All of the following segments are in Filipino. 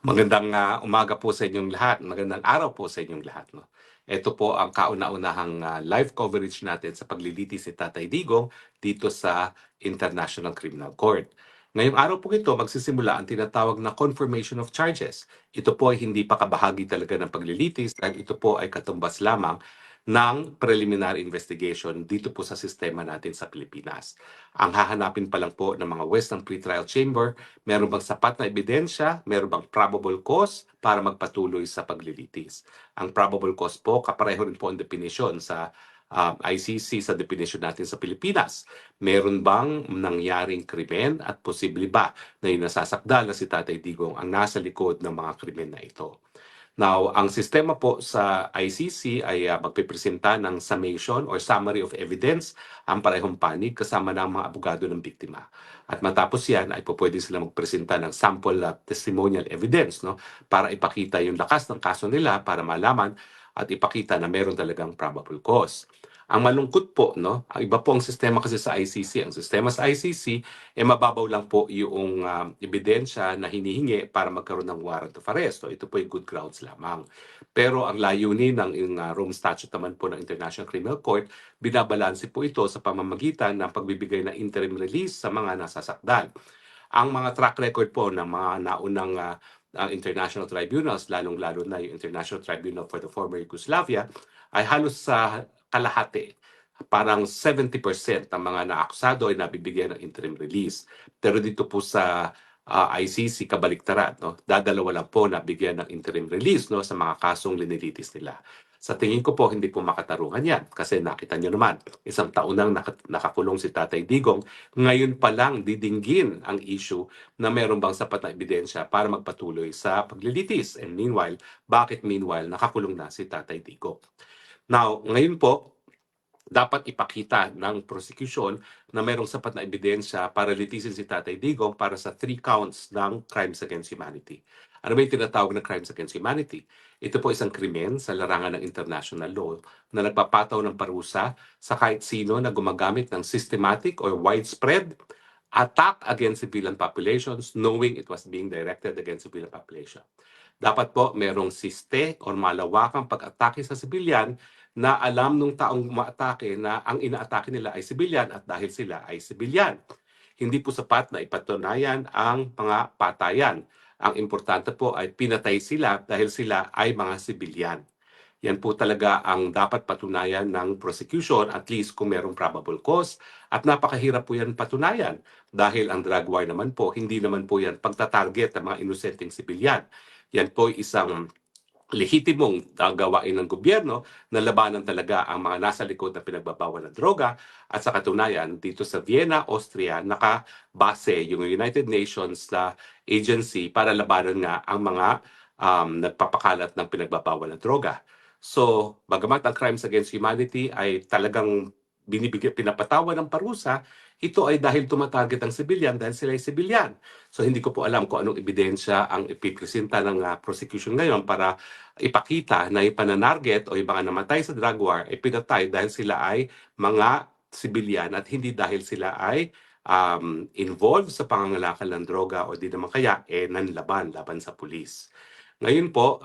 Magandang umaga po sa inyong lahat. Magandang araw po sa inyong lahat. No? Ito po ang kauna-unahang live coverage natin sa paglilitis ni Tatay Digong dito sa International Criminal Court. Ngayong araw po ito, magsisimula ang tinatawag na confirmation of charges. Ito po ay hindi pa kabahagi talaga ng paglilitis dahil ito po ay katumbas lamang ng preliminary investigation dito po sa sistema natin sa Pilipinas. Ang hahanapin pa lang po ng mga Western Pretrial Chamber, meron bang sapat na ebidensya, meron bang probable cause para magpatuloy sa paglilitis. Ang probable cause po, kapareho rin po ang definition sa ICC sa definition natin sa Pilipinas. Meron bang nangyaring krimen at posible ba na yung nasasakdal na si Tatay Digong ang nasa likod ng mga krimen na ito? Now, ang sistema po sa ICC ay magpipresenta ng summation or summary of evidence ang parehong panig kasama ng mga abogado ng biktima. At matapos yan ay pwede sila magpresenta ng sample testimonial evidence para ipakita yung lakas ng kaso nila para malaman at ipakita na meron talagang probable cause. Ang malungkot po, ang iba po ang sistema kasi sa ICC. Ang sistema sa ICC, mababaw lang po yung ebidensya na hinihingi para magkaroon ng warrant of arrest. So, ito po yung good grounds lamang. Pero ang layunin ng Rome Statute naman po ng International Criminal Court, binabalanse po ito sa pamamagitan ng pagbibigay ng interim release sa mga nasasakdal. Ang mga track record po ng mga naunang international tribunals, lalong-lalo na yung International Tribunal for the Former Yugoslavia, ay halos sa kalahati. Parang 70% ng mga naakusado ay nabibigyan ng interim release. Pero dito po sa ICC kabaliktaran, dadalawa lang po nabigyan ng interim release sa mga kasong linilitis nila. Sa tingin ko po, hindi po makatarungan yan. Kasi nakita nyo naman, isang taon nang nakakulong si Tatay Digong, ngayon pa lang didinggin ang issue na meron bang sapat na ebidensya para magpatuloy sa paglilitis. And meanwhile, bakit meanwhile nakakulong na si Tatay Digong? Now, ngayon po, dapat ipakita ng prosecution na mayroong sapat na ebidensya para litisin si Tatay Digong para sa 3 counts ng crimes against humanity. Ano ba yung tinatawag na crimes against humanity? Ito po isang krimen sa larangan ng international law na nagpapataw ng parusa sa kahit sino na gumagamit ng systematic or widespread attack against civilian populations knowing it was being directed against civilian population. Dapat po merong siste o malawakang pag-atake sa sibilyan na alam nung taong umaatake na ang inaatake nila ay sibilyan at dahil sila ay sibilyan. Hindi po sapat na ipatunayan ang mga patayan. Ang importante po ay pinatay sila dahil sila ay mga sibilyan. Yan po talaga ang dapat patunayan ng prosecution at least kung merong probable cause at napakahirap po yan patunayan dahil ang drug war naman po, hindi naman po yan pagtatarget ng mga inosenteng sibilyan. Yan po isang lehitimong gawain ng gobyerno na labanan talaga ang mga nasa likod ng pinagbabawal ng droga at sa katunayan dito sa Vienna, Austria, nakabase yung United Nations na agency para labanan nga ang mga nagpapakalat ng pinagbabawal ng droga. So, bagamat ang crimes against humanity ay talagang pinapatawan ng parusa, ito ay dahil tumatarget ang sibilyan dahil sila ay sibilyan. So hindi ko po alam kung anong ebidensya ang ipipresenta ng prosecution ngayon para ipakita na yung pananarget o yung mga namatay sa drug war ay pinatay dahil sila ay mga sibilyan at hindi dahil sila ay involved sa pangangalakal ng droga o di naman kaya laban sa pulis. Ngayon po,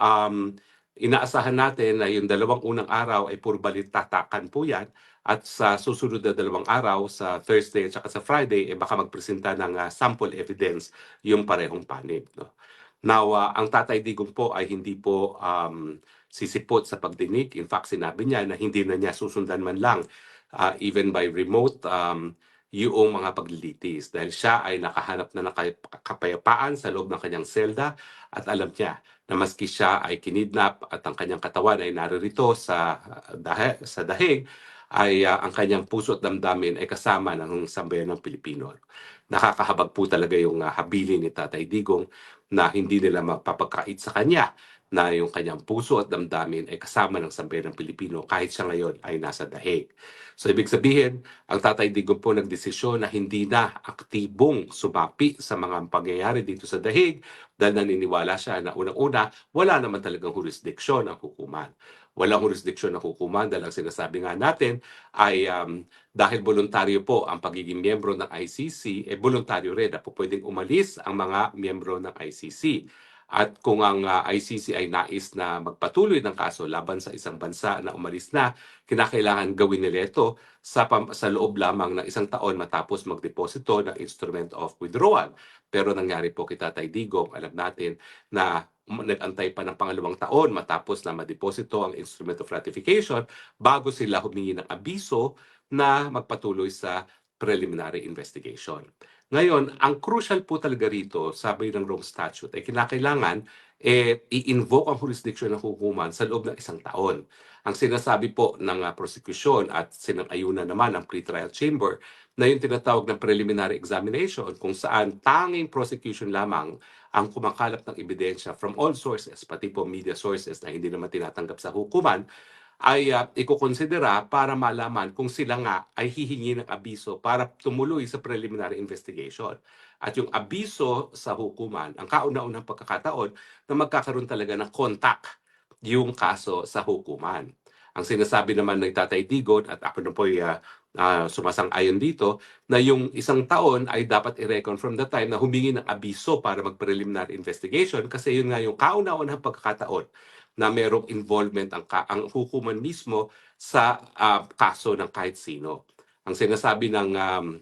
inaasahan natin na yung dalawang unang araw ay puro balitatakan po yan at sa susunod na dalawang araw, sa Thursday at saka sa Friday, baka magpresenta ng sample evidence yung parehong panig. Now, ang Tatay Digong po ay hindi po sisipot sa pagdinig. In fact, sinabi niya na hindi na niya susundan man lang even by remote yung mga paglilitis dahil siya ay nakahanap na ng kapayapaan sa loob ng kanyang selda at alam niya na maski siya ay kinidnap at ang kanyang katawan ay naririto sa dahig, ay ang kanyang puso at damdamin ay kasama ng sambayan ng Pilipino. Nakakahabag po talaga yung habilin ni Tatay Digong na hindi nila mapapakait sa kanya na yung kanyang puso at damdamin ay kasama ng sambayan ng Pilipino kahit siya ngayon ay nasa dahig. So ibig sabihin, ang Tatay Digong po nagdesisyon na hindi na aktibong sumapi sa mga pangyayari dito sa dahig dahil naniniwala siya na unang-una, wala naman talagang jurisdiksyon ang hukuman. Walang jurisdiksyon ng hukuman dahil ang sinasabi nga natin ay dahil voluntaryo po ang pagiging miyembro ng ICC, voluntaryo rin na po pwedeng umalis ang mga miyembro ng ICC. At kung ang ICC ay nais na magpatuloy ng kaso laban sa isang bansa na umalis na, kinakailangan gawin nila ito sa loob lamang ng isang taon matapos magdeposito ng instrument of withdrawal. Pero nangyari po kay Tatay Digong, alam natin na nag-antay pa ng pangalawang taon matapos na madeposito ang instrument of ratification bago sila humingi ng abiso na magpatuloy sa preliminary investigation. Ngayon, ang crucial po talaga rito, sabi ng Rome Statute, ay kinakailangan i-invoke ang jurisdiction ng hukuman sa loob ng isang taon. Ang sinasabi po ng prosecution at sinang-ayunan naman ng pretrial chamber na yung tinatawag ng preliminary examination kung saan tanging prosecution lamang ang kumakalap ng ebidensya from all sources, pati po media sources na hindi naman tinatanggap sa hukuman, ay ikukonsidera para malaman kung sila nga ay hihingi ng abiso para tumuloy sa preliminary investigation. At yung abiso sa hukuman, ang kauna-unang pagkakataon na magkakaroon talaga ng contact yung kaso sa hukuman. Ang sinasabi naman ng Tatay Digon, at ako na po sumasang-ayon dito, na yung isang taon ay dapat i-reckon from the time na humingi ng abiso para mag-preliminary investigation kasi yun nga yung kauna-unang pagkakataon na merong involvement ang hukuman mismo sa kaso ng kahit sino. Ang sinasabi ng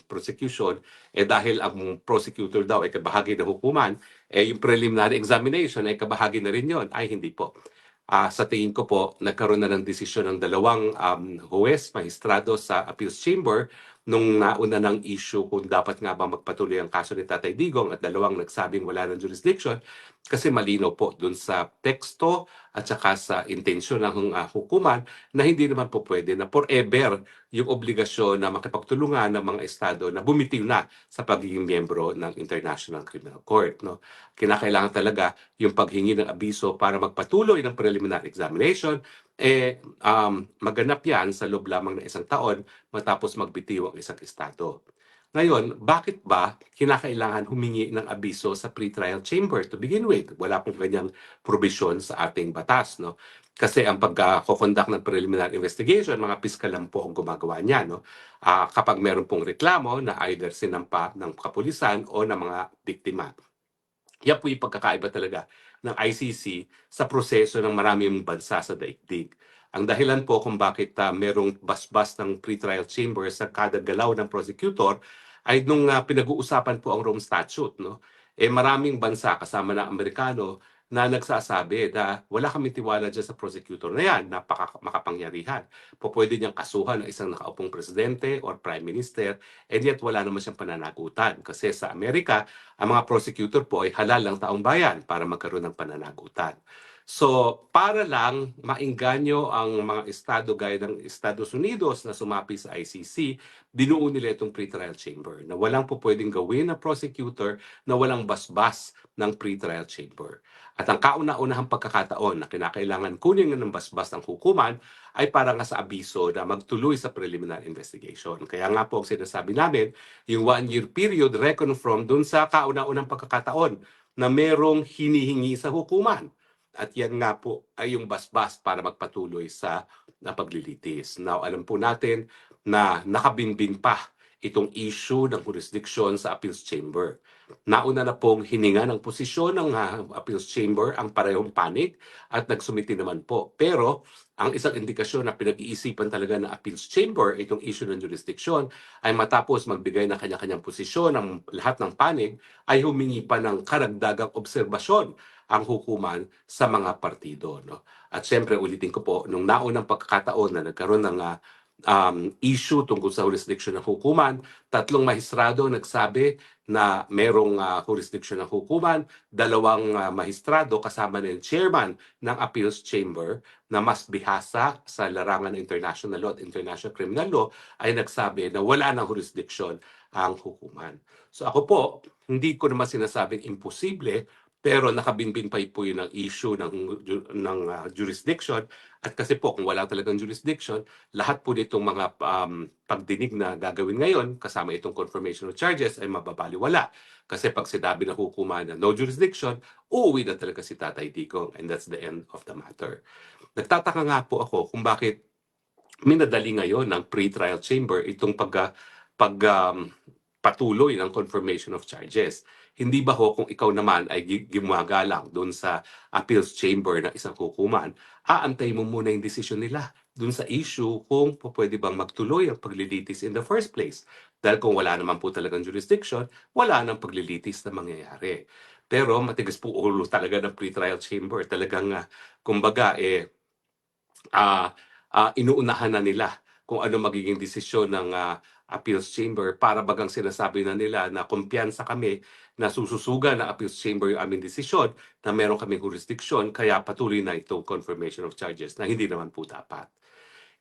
prosecution, dahil ang prosecutor daw ay kabahagi ng hukuman, yung preliminary examination ay kabahagi na rin yon. Ay, hindi po. Sa tingin ko po, nagkaroon na ng desisyon ng dalawang huwes, magistrado sa appeals chamber nung nauna ng issue kung dapat nga ba magpatuloy ang kaso ni Tatay Digong at dalawang nagsabing wala ng jurisdiction kasi malinaw po dun sa teksto at saka sa intensyon ng hukuman na hindi naman po pwede na forever yung obligasyon na makipagtulungan ng mga estado na bumitiw na sa pagiging miyembro ng International Criminal Court. No? Kinakailangan talaga yung paghingi ng abiso para magpatuloy ng preliminary examination, maganap yan sa loob lamang ng isang taon matapos magbitiw ang isang estado. Ngayon, bakit ba kinakailangan humingi ng abiso sa pretrial chamber to begin with? Wala pong ganyang provision sa ating batas. No? Kasi ang pagkakoconduct ng preliminary investigation, mga piskal lang po ang gumagawa niya. No? Kapag meron pong reklamo na either sinampa ng kapulisan o ng mga biktima. Yan po yung pagkakaiba talaga ng ICC sa proseso ng maraming bansa sa daigdig. Ang dahilan po kung bakit merong basbas ng pretrial chamber sa kada galaw ng prosecutor ay nung pinag-uusapan po ang Rome Statute. No? Maraming bansa kasama ng Amerikano na nagsasabi na wala kami tiwala dyan sa prosecutor na yan, makapangyarihan. Pwede niyang kasuhan ng isang nakaupong presidente or prime minister and yet wala naman siyang pananagutan. Kasi sa Amerika, ang mga prosecutor po ay halal ng taong bayan para magkaroon ng pananagutan. So, para lang maingganyo ang mga estado gaya ng Estados Unidos na sumapi sa ICC, binuo nila itong pretrial chamber na walang po pwedeng gawin ng prosecutor na walang basbas ng pretrial chamber. At ang kauna-unahang pagkakataon na kinakailangan kunin ng basbas ng hukuman ay para nga sa abiso na magtuloy sa preliminary investigation. Kaya nga po ang sinasabi namin, yung 1-year period reckon from dun sa kauna-unang pagkakataon na merong hinihingi sa hukuman. At yan nga po ay yung basbas para magpatuloy sa paglilitis. Now, alam po natin na nakabinbin pa itong issue ng jurisdiction sa appeals chamber. Nauna na pong hininga ng posisyon ng appeals chamber ang parehong panig at nagsumiti naman po. Pero ang isang indikasyon na pinag-iisipan talaga ng appeals chamber itong issue ng jurisdiction ay matapos magbigay ng kanya-kanyang posisyon ng lahat ng panig ay humingi pa ng karagdagang obserbasyon ang hukuman sa mga partido. No? At syempre, ulitin ko po, nung naunang pagkakataon na nagkaroon ng issue tungkol sa jurisdiction ng hukuman, 3 mahistrado nagsabi na merong jurisdiction ng hukuman, 2 mahistrado kasama ng chairman ng appeals chamber na mas bihasa sa larangan ng international law at international criminal law ay nagsabi na wala ng jurisdiction ang hukuman. So ako po, hindi ko naman sinasabing imposible, pero nakabinbin pa po yun ang issue ng jurisdiction. At kasi po, kung wala talagang jurisdiction, lahat po nitong mga pagdinig na gagawin ngayon, kasama itong confirmation of charges, ay mababaliwala. Kasi pag sinabi ng hukuman na no jurisdiction, uuwi na talaga si Tatay Digong. And that's the end of the matter. Nagtataka nga po ako kung bakit minadali ngayon ng pre-trial chamber itong patuloy ng confirmation of charges. Hindi ba ho kung ikaw naman ay gumagalang doon sa appeals chamber ng isang hukuman, aantay mo muna yung desisyon nila doon sa issue kung pwede bang magtuloy ang paglilitis in the first place. Dahil kung wala naman po talagang jurisdiction, wala nang paglilitis na mangyayari. Pero matigas po ulo talaga ng pre-trial chamber. Talagang, kumbaga, inuunahan na nila kung ano magiging desisyon ng appeals chamber para bagang sinasabi na nila na kumpiyansa kami na sususugan ng appeals chamber yung aming desisyon na meron kaming jurisdiction kaya patuloy na itong confirmation of charges na hindi naman po dapat.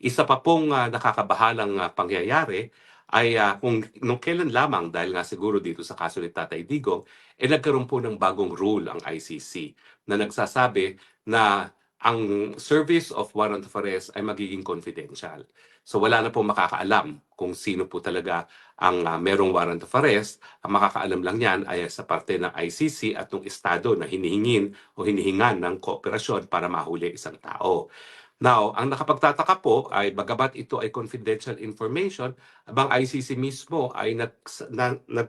Isa pa pong nakakabahalang pangyayari ay kung nung kailan lamang dahil nga siguro dito sa kaso ni Tatay Digong, nagkaroon po ng bagong rule ang ICC na nagsasabi na ang service of warrant of arrest ay magiging confidential. So wala na po makakaalam kung sino po talaga ang merong warrant of arrest. Ang makakaalam lang yan ay sa parte ng ICC at ng estado na hinihingin o hinihingan ng kooperasyon para mahuli isang tao. Now, ang nakapagtataka po ay bagamat ito ay confidential information, abang ICC mismo ay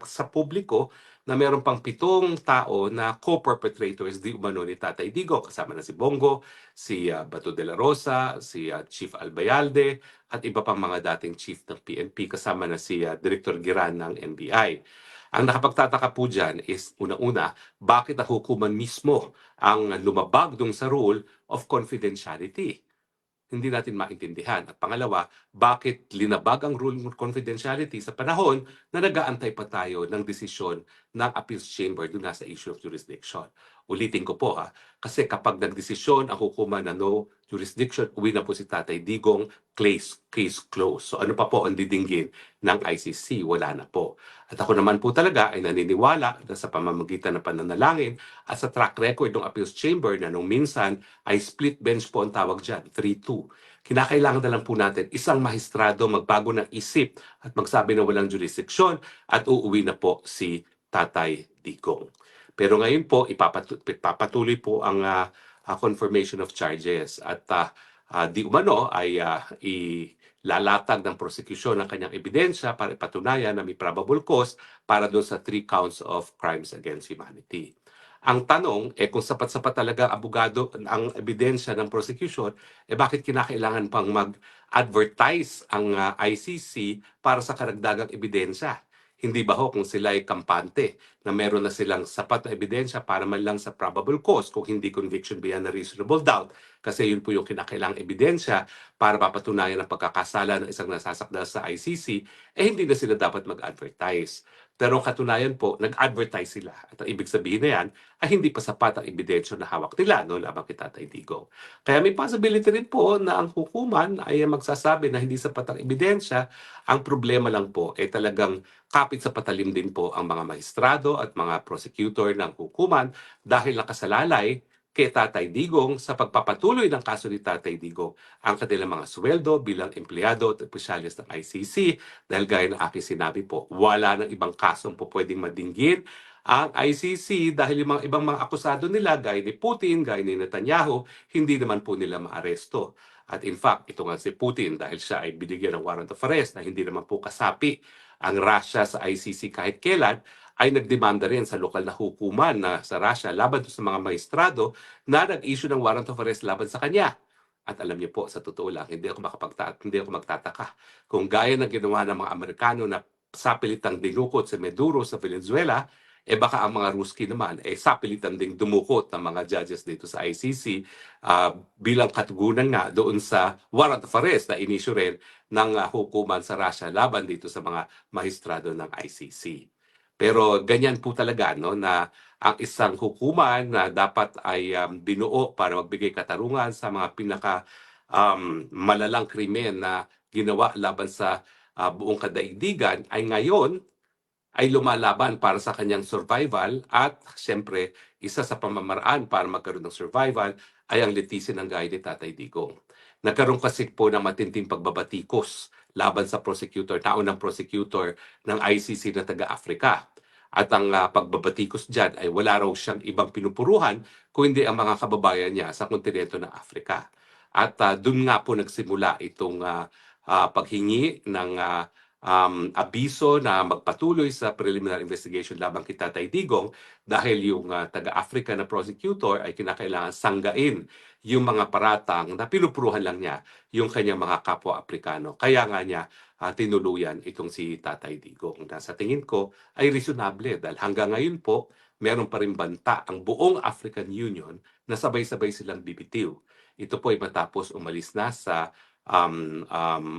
sa publiko na meron pang 7 tao na co-perpetrators di umano ni Tatay Digong. Kasama na si Bongo, si Bato de la Rosa, si Chief Albayalde, at iba pang mga dating chief ng PNP, kasama na si Director Giran ng NBI. Ang nakapagtataka po dyan is, una-una, bakit ang hukuman mismo ang lumabag dun sa rule of confidentiality? Hindi natin maintindihan. At pangalawa, bakit linabag ang rule of confidentiality sa panahon na nag-aantay pa tayo ng desisyon ng appeals chamber doon sa issue of jurisdiction. Ulitin ko po kasi kapag nagdesisyon ang hukuman na no jurisdiction, uwi na po si Tatay Digong, case closed. So ano pa po ang didinggin ng ICC? Wala na po. At ako naman po talaga ay naniniwala na sa pamamagitan ng pananalangin at sa track record ng appeals chamber na nung minsan ay split bench po ang tawag dyan, 3-2. Kinakailangan na lang po natin isang mahistrado magbago ng isip at magsabi na walang jurisdiction at uuwi na po si Tatay Digong. Pero ngayon po, ipapatuloy po ang confirmation of charges at di umano ay ilalatag ng prosecution ng kanyang ebidensya para ipatunayan na may probable cause para doon sa 3 counts of crimes against humanity. Ang tanong, kung sapat-sapat talaga abogado ang ebidensya ng prosecution, bakit kinakailangan pang mag-advertise ang ICC para sa karagdagang ebidensya? Hindi ba ho kung sila ay kampante na meron na silang sapat na ebidensya para man lang sa probable cause kung hindi conviction beyond a reasonable doubt, kasi yun po yung kinakailangang ebidensya para mapatunayan ang pagkakasala ng isang nasasakdal sa ICC, hindi na sila dapat mag-advertise. Pero katunayan po, nag-advertise sila. At ang ibig sabihin na yan ay hindi pa sapat ang ebidensya na hawak nila, no, lamang kay Tatay Digong. Kaya may possibility rin po na ang hukuman ay magsasabi na hindi sapat ang ebidensya. Ang problema lang po ay talagang kapit sa patalim din po ang mga maestrado at mga prosecutor ng hukuman dahil nakasalalay kay Tatay Digong sa pagpapatuloy ng kaso ni Tatay Digong ang kanilang mga sweldo bilang empleyado at opisyalis ng ICC dahil gaya ng aking sinabi po, wala ng ibang kasong po pwedeng madinggin ang ICC dahil yung mga ibang mga akusado nila gaya ni Putin, gaya ni Netanyahu, hindi naman po nila maaresto. At in fact, ito nga si Putin dahil siya ay binigyan ng warrant of arrest na hindi naman po kasapi ang Russia sa ICC kahit kailan, ay nagdemanda rin sa lokal na hukuman na sa Russia laban sa mga maestrado na nag-issue ng warrant of arrest laban sa kanya. At alam niyo po, sa totoo lang, hindi ako magtataka kung gaya ng ginawa ng mga Amerikano na sapilitang dinukot sa Maduro sa Venezuela, baka ang mga Ruski naman sapilitan ding dumukot ng mga judges dito sa ICC bilang katugunan nga doon sa warrant of arrest na inisyu rin ng hukuman sa Russia laban dito sa mga maestrado ng ICC. Pero ganyan po talaga no na ang isang hukuman na dapat ay binuo para magbigay katarungan sa mga pinaka malalang krimen na ginawa laban sa buong kadaigdigan ay ngayon ay lumalaban para sa kanyang survival at siyempre isa sa pamamaraan para magkaroon ng survival ay ang litisin ng gaya ni Tatay Digong. Nagkaroon kasi po ng matinding pagbabatikos laban sa prosecutor, naunang prosecutor ng ICC na taga-Africa. At ang pagbabatikos dyan ay wala raw siyang ibang pinupuruhan kundi ang mga kababayan niya sa kontinento ng Africa. At doon nga po nagsimula itong paghingi ng abiso na magpatuloy sa preliminary investigation labang kay Tatay Digong dahil yung taga-Africa na prosecutor ay kinakailangan sanggain yung mga paratang na pinupruhan lang niya yung kanyang mga kapwa Afrikano. Kaya nga niya tinuluyan itong si Tatay Digong na sa tingin ko ay reasonable dahil hanggang ngayon po meron pa rin banta ang buong African Union na sabay-sabay silang bibitiw. Ito po ay matapos umalis na sa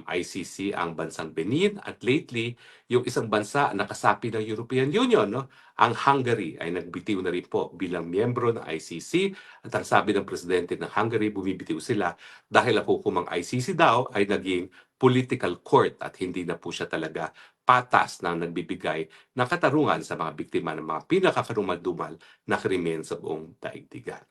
ICC ang bansang Benin at lately yung isang bansa na kasapi ng European Union, no, ang Hungary ay nagbitiw na rin po bilang miyembro ng ICC at ang sabi ng presidente ng Hungary bumibitiw sila dahil ang hukumang ICC daw ay naging political court at hindi na po siya talaga patas na nagbibigay ng katarungan sa mga biktima ng mga pinakakarumal-dumal na krimen sa buong daigdigan.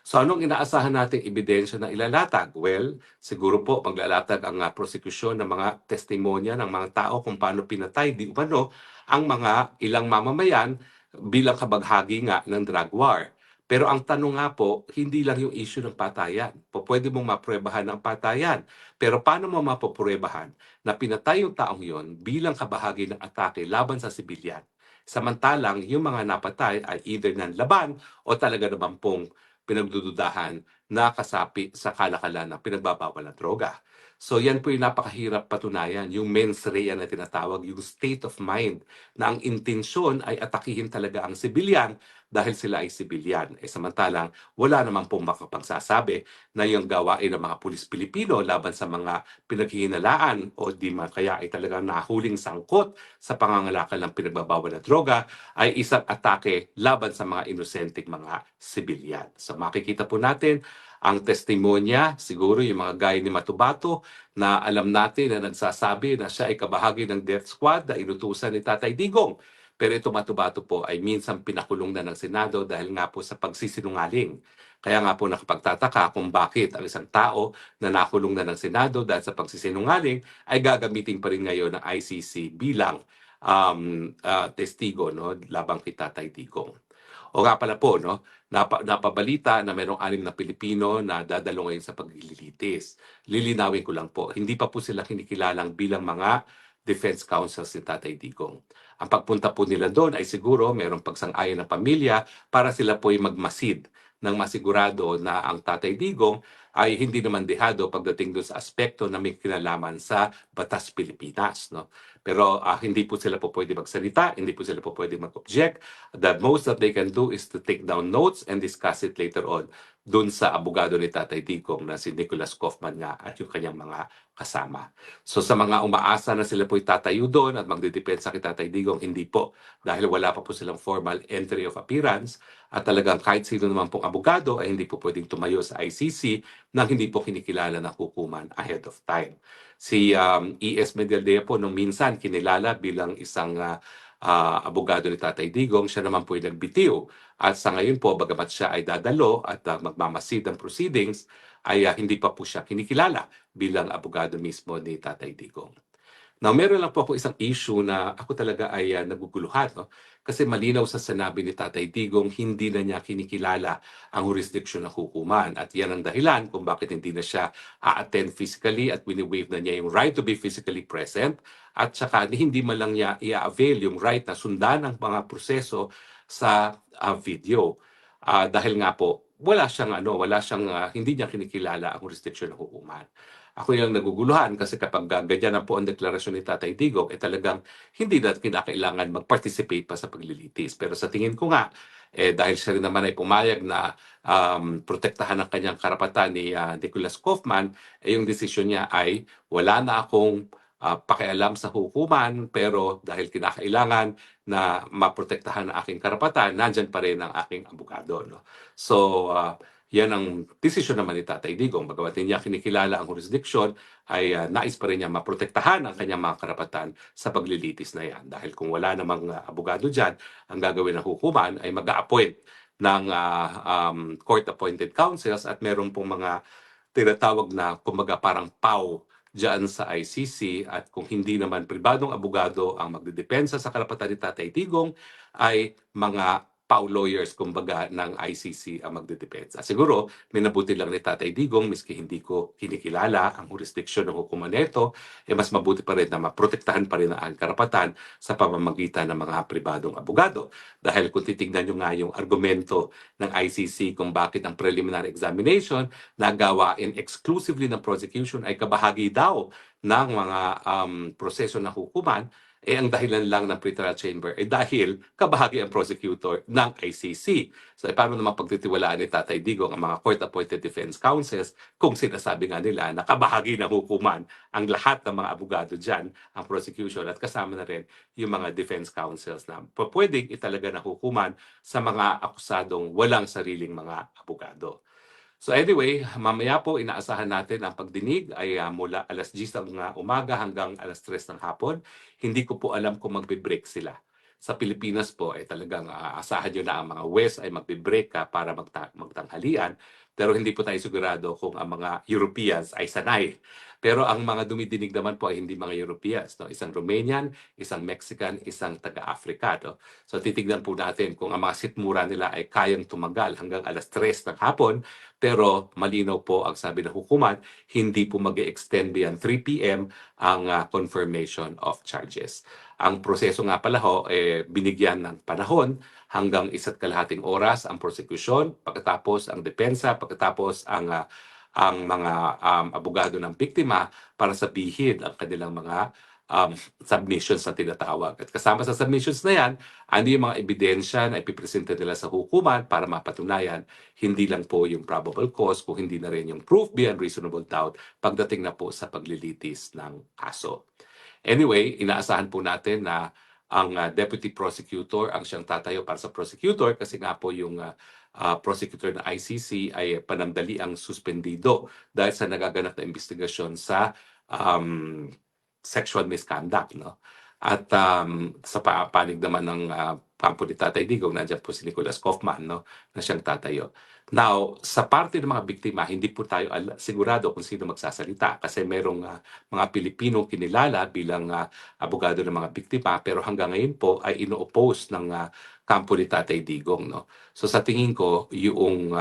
So anong inaasahan nating ebidensya na ilalatag? Well, siguro po maglalatag ang prosekusyon ng mga testimonya ng mga tao kung paano pinatay di umano ang mga ilang mamamayan bilang kabaghagi nga ng drug war. Pero ang tanong nga po, hindi lang yung issue ng patayan. Pwede mong mapruebahan ang patayan. Pero paano mo mapapruebahan na pinatay yung taong yon bilang kabahagi ng atake laban sa sibilyan? Samantalang yung mga napatay ay either nanlaban o talaga naman pong pinagdududahan na kasapi sa kalakalan ng pinagbabawal na droga. So yan po yung napakahirap patunayan, yung mens rea na tinatawag, yung state of mind na ang intensyon ay atakihin talaga ang sibilyan dahil sila ay sibilyan. Samantalang wala naman pong makapagsasabi na yung gawain ng mga pulis Pilipino laban sa mga pinaghihinalaan o di man kaya ay talagang nahuling sangkot sa pangangalakal ng pinagbabawal na droga ay isang atake laban sa mga inosenteng mga sibilyan. So makikita po natin ang testimonya, siguro yung mga gaya ni Matubato na alam natin na nagsasabi na siya ay kabahagi ng death squad na inutusan ni Tatay Digong. Pero ito Matubato po ay minsan pinakulong na ng Senado dahil nga po sa pagsisinungaling. Kaya nga po nakapagtataka kung bakit ang isang tao na nakulong na ng Senado dahil sa pagsisinungaling ay gagamitin pa rin ngayon ng ICC bilang testigo, no, labang kay Tatay Digong. O nga pala po, no, napabalita na mayroong 6 na Pilipino na dadalo ngayon sa paglilitis. Lilinawin ko lang po, hindi pa po sila kinikilalang bilang mga defense counsels ni Tatay Digong. Ang pagpunta po nila doon ay siguro mayroong pagsang-ayon ng pamilya para sila po ay magmasid ng masigurado na ang Tatay Digong ay hindi naman dehado pagdating doon sa aspekto na may kinalaman sa Batas Pilipinas, no? Pero hindi po sila po pwede magsalita, hindi po sila po pwede mag-object. The most that they can do is to take down notes and discuss it later on doon sa abogado ni Tatay Digong na si Nicholas Kaufman nga at yung kanyang mga kasama. So sa mga umaasa na sila po tatayo doon at magdedepensa kay Tatay Digong, hindi po. Dahil wala pa po silang formal entry of appearance at talagang kahit sino naman pong abogado ay hindi po pwedeng tumayo sa ICC nang hindi po kinikilala ng hukuman ahead of time. Si E.S. Medialdea po nung minsan kinilala bilang isang abogado ni Tatay Digong, siya naman po ay nagbitiw. At sa ngayon po, bagamat siya ay dadalo at magmamasid ang proceedings, ay hindi pa po siya kinikilala bilang abogado mismo ni Tatay Digong. Now, meron lang po ako isang issue na ako talaga ay naguguluhan. No? Kasi malinaw sa sinabi ni Tatay Digong, hindi na niya kinikilala ang jurisdiction ng hukuman. At yan ang dahilan kung bakit hindi na siya a-attend physically at wini-waive na niya yung right to be physically present. At saka hindi man lang niya i-avail yung right na sundan ang mga proseso sa video. Dahil nga po, hindi niya kinikilala ang jurisdiction ng hukuman. Ako yung naguguluhan kasi kapag ganyan na po ang deklarasyon ni Tatay Digong, talagang hindi na kinakailangan mag-participate pa sa paglilitis. Pero sa tingin ko nga, dahil siya rin naman ay pumayag na protektahan ang kanyang karapatan ni Nicholas Kaufman, yung desisyon niya ay wala na akong pakialam sa hukuman, pero dahil kinakailangan na maprotektahan ang aking karapatan, nandyan pa rin ang aking abogado. No? So, yan ang desisyon naman ni Tatay Digong. Bagamat niya kinikilala ang jurisdiction, ay nais pa rin niya maprotektahan ang kanyang mga karapatan sa paglilitis na yan. Dahil kung wala namang abogado dyan, ang gagawin ng hukuman ay mag-a-appoint ng court-appointed counsels at meron pong mga tinatawag na kumbaga parang PAW dyan sa ICC at kung hindi naman pribadong abogado ang magdedepensa sa karapatan ni Tatay Digong ay mga pau-lawyers kumbaga ng ICC ang magdedepensa. Siguro, minabuti lang ni Tatay Digong, miski hindi ko kinikilala ang jurisdiction ng hukuman nito, mas mabuti pa rin na maprotektahan pa rin ang karapatan sa pamamagitan ng mga pribadong abogado. Dahil kung titignan nyo nga yung argumento ng ICC kung bakit ang preliminary examination na gawain exclusively ng prosecution ay kabahagi daw ng mga proseso ng hukuman, ang dahilan lang ng pretrial chamber dahil kabahagi ang prosecutor ng ICC. So, paano naman pagtitiwalaan ni Tatay Digong ang mga court-appointed defense counsels kung sinasabi nga nila na kabahagi ng hukuman ang lahat ng mga abogado dyan, ang prosecution, at kasama na rin yung mga defense counsels na pwedeng italaga ng hukuman sa mga akusadong walang sariling mga abogado. So anyway, mamaya po inaasahan natin ang pagdinig ay mula alas 10 ng umaga hanggang alas 3 ng hapon. Hindi ko po alam kung magbe-break sila. Sa Pilipinas po ay talagang asahan nyo na ang mga West ay magbe-break para magtanghalian. Pero hindi po tayo sigurado kung ang mga Europeans ay sanay. Pero ang mga dumidinig naman po ay hindi mga Europeans. No? Isang Romanian, isang Mexican, isang taga-Africa. No? So titignan po natin kung ang mga sitmura nila ay kayang tumagal hanggang alas 3 ng hapon. Pero malinaw po ang sabi ng hukuman, hindi po mag-extend beyond 3 p.m. ang confirmation of charges. Ang proseso nga pala binigyan ng panahon hanggang 1.5 oras ang prosecution, pagkatapos ang depensa, pagkatapos ang mga abogado ng biktima para sabihin ang kanilang mga submissions na tinatawag. At kasama sa submissions na yan, ano yung mga ebidensya na ipipresenta nila sa hukuman para mapatunayan hindi lang po yung probable cause, kung hindi na rin yung proof beyond reasonable doubt pagdating na po sa paglilitis ng kaso. Anyway, inaasahan po natin na ang deputy prosecutor ang siyang tatayo para sa prosecutor kasi nga po yung prosecutor ng ICC ay panandali ang suspendido dahil sa nagaganap na investigasyon sa sexual misconduct. No? At sa panig naman ng kampo ni Tatay Digong, nandiyan po si Nicholas Kaufman, no, na siyang tatayo. Now, sa parte ng mga biktima, hindi po tayo sigurado kung sino magsasalita kasi merong mga Pilipino kinilala bilang abogado ng mga biktima pero hanggang ngayon po ay ino-oppose ng kampo ni Tatay Digong. No? So sa tingin ko, yung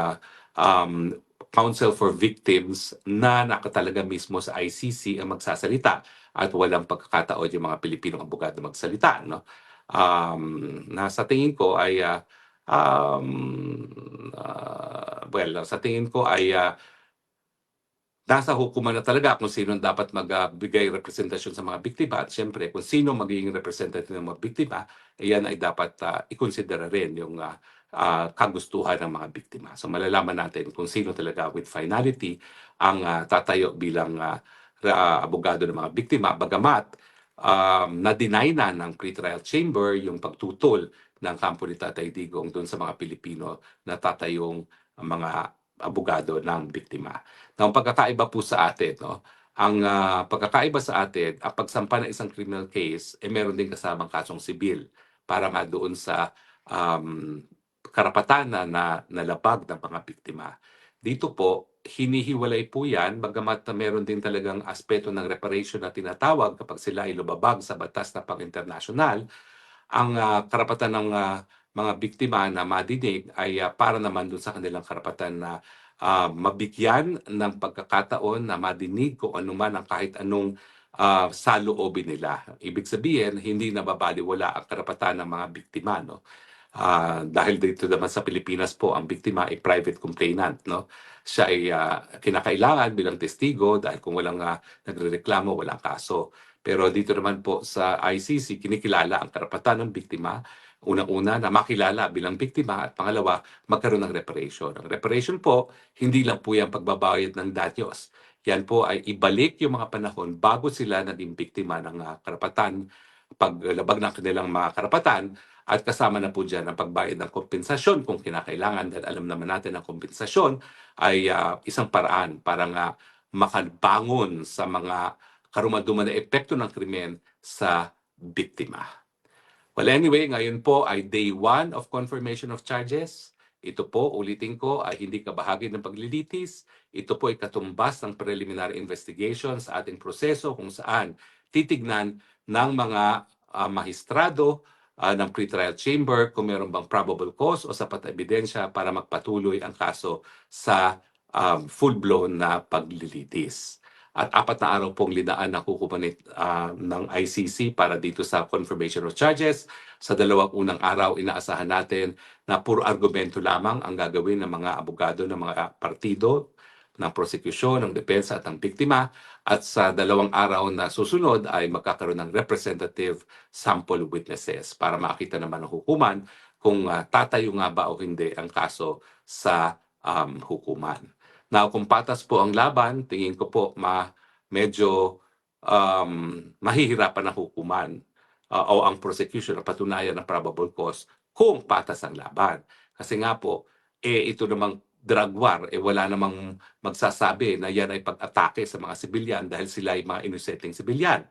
Counsel for Victims na nakatalaga mismo sa ICC ang magsasalita at walang pagkakataon yung mga Pilipinong abogado magsalita. No? Na sa tingin ko ay sa tingin ko ay nasa hukuman na talaga kung sino dapat magbigay representasyon sa mga biktima at siyempre kung sino magiging representative ng mga biktima, yan ay dapat ikonsidera rin yung kagustuhan ng mga biktima. So malalaman natin kung sino talaga with finality ang tatayo bilang abogado ng mga biktima, bagamat na-deny na ng pretrial chamber yung pagtutol ng kampo ni Tatay Digong doon sa mga Pilipino na tatayong mga abogado ng biktima. Now, ang pagkakaiba po sa atin, no? Ang pagkakaiba sa atin, ang pagsampa ng isang criminal case, meron din kasamang kasong sibil para nga doon sa karapatan na nalabag ng mga biktima. Dito po, hinihiwalay po yan, bagamat na meron din talagang aspeto ng reparation na tinatawag kapag sila ay lumabag sa batas na pang-international, ang karapatan ng mga biktima na madinig ay para naman doon sa kanilang karapatan na mabigyan ng pagkakataon na madinig kung anuman ang kahit anong saloobin nila. Ibig sabihin, hindi nababaliwala ang karapatan ng mga biktima. No? Dahil dito naman sa Pilipinas po, ang biktima ay private complainant. No? Siya ay kinakailangan bilang testigo dahil kung walang nagrereklamo, walang kaso. Pero dito naman po sa ICC, kinikilala ang karapatan ng biktima. Unang-una na makilala bilang biktima at pangalawa, magkaroon ng reparation. Ang reparation po, hindi lang po yung pagbabayad ng daños. Yan po ay ibalik yung mga panahon bago sila naging biktima ng karapatan, paglabag ng kanilang mga karapatan at kasama na po dyan ang pagbayad ng kompensasyon kung kinakailangan dahil alam naman natin ang kompensasyon ay isang paraan para nga makabangon sa mga karumaduman na epekto ng krimen sa biktima. Well, anyway, ngayon po ay day 1 of confirmation of charges. Ito po, ulitin ko, ay hindi kabahagi ng paglilitis. Ito po ay katumbas ng preliminary investigation sa ating proseso kung saan titignan ng mga mahistrado ng pretrial chamber kung meron bang probable cause o sapat na ebidensya para magpatuloy ang kaso sa full-blown na paglilitis. At 4 na araw pong linaan na hukuman ng ICC para dito sa confirmation of charges. Sa 2 unang araw, inaasahan natin na puro argumento lamang ang gagawin ng mga abogado ng mga partido ng prosecution, ng depensa at ng biktima. At sa 2 araw na susunod ay magkakaroon ng representative sample witnesses para makita naman ng hukuman kung tatayo nga ba o hindi ang kaso sa hukuman. Now, kung patas po ang laban, tingin ko po medyo mahihirapan ang hukuman o ang prosecution na patunayan ng probable cause kung patas ang laban. Kasi nga po, ito namang drug war, wala namang magsasabi na yan ay pag-atake sa mga sibilyan dahil sila ay mga inosenteng sibilyan.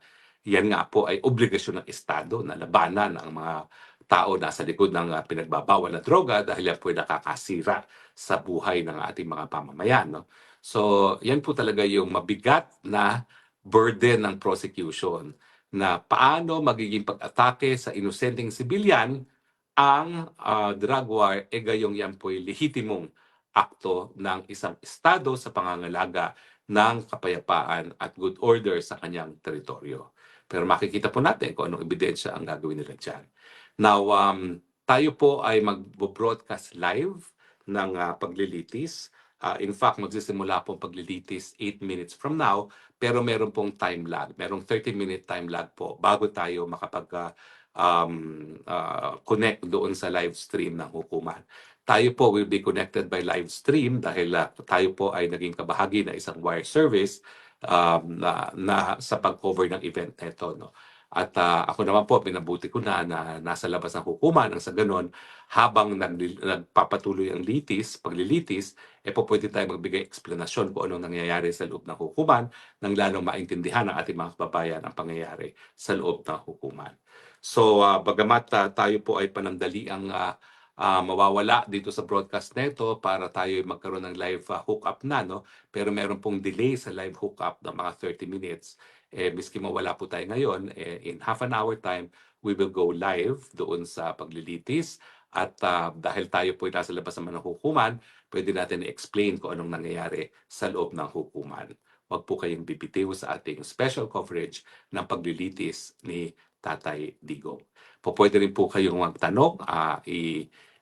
Yan nga po ay obligasyon ng Estado na labanan ang mga tao na sa likod ng pinagbabawal na droga dahil yan po ay nakakasira sa buhay ng ating mga pamamayan. No? So, yan po talaga yung mabigat na burden ng prosecution na paano magiging pag-atake sa inosenteng sibilyan ang drug war, gayong yan po ay lehitimong akto ng isang estado sa pangangalaga ng kapayapaan at good order sa kanyang teritoryo. Pero makikita po natin kung anong ebidensya ang gagawin nila dyan. Now, tayo po ay mag-broadcast live ng paglilitis. In fact, magsisimula pong paglilitis 8 minutes from now, pero meron pong time lag. Merong 30-minute time lag po bago tayo connect doon sa live stream ng hukuman. Tayo po will be connected by live stream dahil tayo po ay naging kabahagi na isang wire service na sa pag-cover ng event nito. No? At ako naman po, pinabuti ko na nasa labas ng hukuman nang sa ganon, habang nagpapatuloy ang paglilitis, po pwede tayo magbigay eksplanasyon kung anong nangyayari sa loob ng hukuman nang lalong maintindihan ng ating mga kababayan ang pangyayari sa loob ng hukuman. So, bagamat tayo po ay panandali ang mawawala dito sa broadcast nito para tayo magkaroon ng live hookup na, no? Pero meron pong delay sa live hookup ng mga 30 minutes. Miski mawala po tayo ngayon, in half an hour time, we will go live doon sa paglilitis. At dahil tayo po ay nasa labas naman ng hukuman, pwede natin i-explain kung anong nangyayari sa loob ng hukuman. Huwag po kayong bibitiw sa ating special coverage ng paglilitis ni Tatay Digong. Pwede rin po kayong magtanong,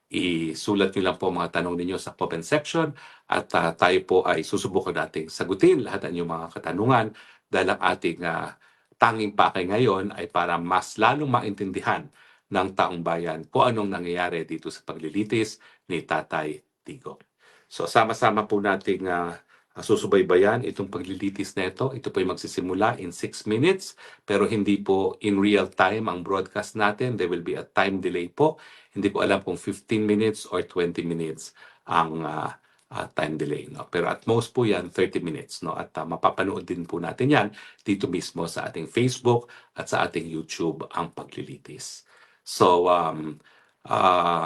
isulat nyo lang po mga tanong ninyo sa comment section at tayo po ay susubukan nating sagutin lahat ng inyong mga katanungan dahil ang ating tanging pakay ngayon ay para mas lalong maintindihan ng taong bayan kung anong nangyayari dito sa paglilitis ni Tatay Digong. So sama-sama po nating susubaybayan itong paglilitis na ito. Ito po ay magsisimula in 6 minutes pero hindi po in real time ang broadcast natin. There will be a time delay po. Hindi ko alam kung 15 minutes or 20 minutes ang time delay. No? Pero at most po yan, 30 minutes. No? At mapapanood din po natin yan dito mismo sa ating Facebook at sa ating YouTube ang paglilitis. So,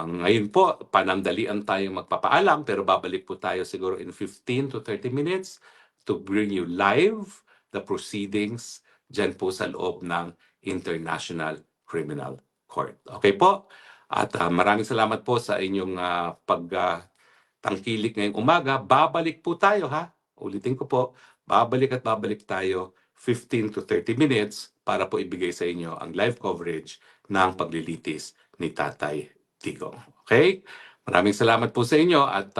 ngayon po, panandalian tayong magpapaalam pero babalik po tayo siguro in 15 to 30 minutes to bring you live the proceedings dyan po sa loob ng International Criminal Court. Okay po? At maraming salamat po sa inyong pagtangkilik ngayong umaga. Babalik po tayo ha. Ulitin ko po, babalik tayo 15 to 30 minutes para po ibigay sa inyo ang live coverage ng paglilitis ni Tatay Digong. Okay? Maraming salamat po sa inyo at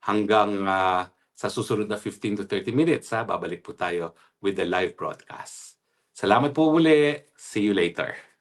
hanggang sa susunod na 15 to 30 minutes, babalik po tayo with the live broadcast. Salamat po uli. See you later.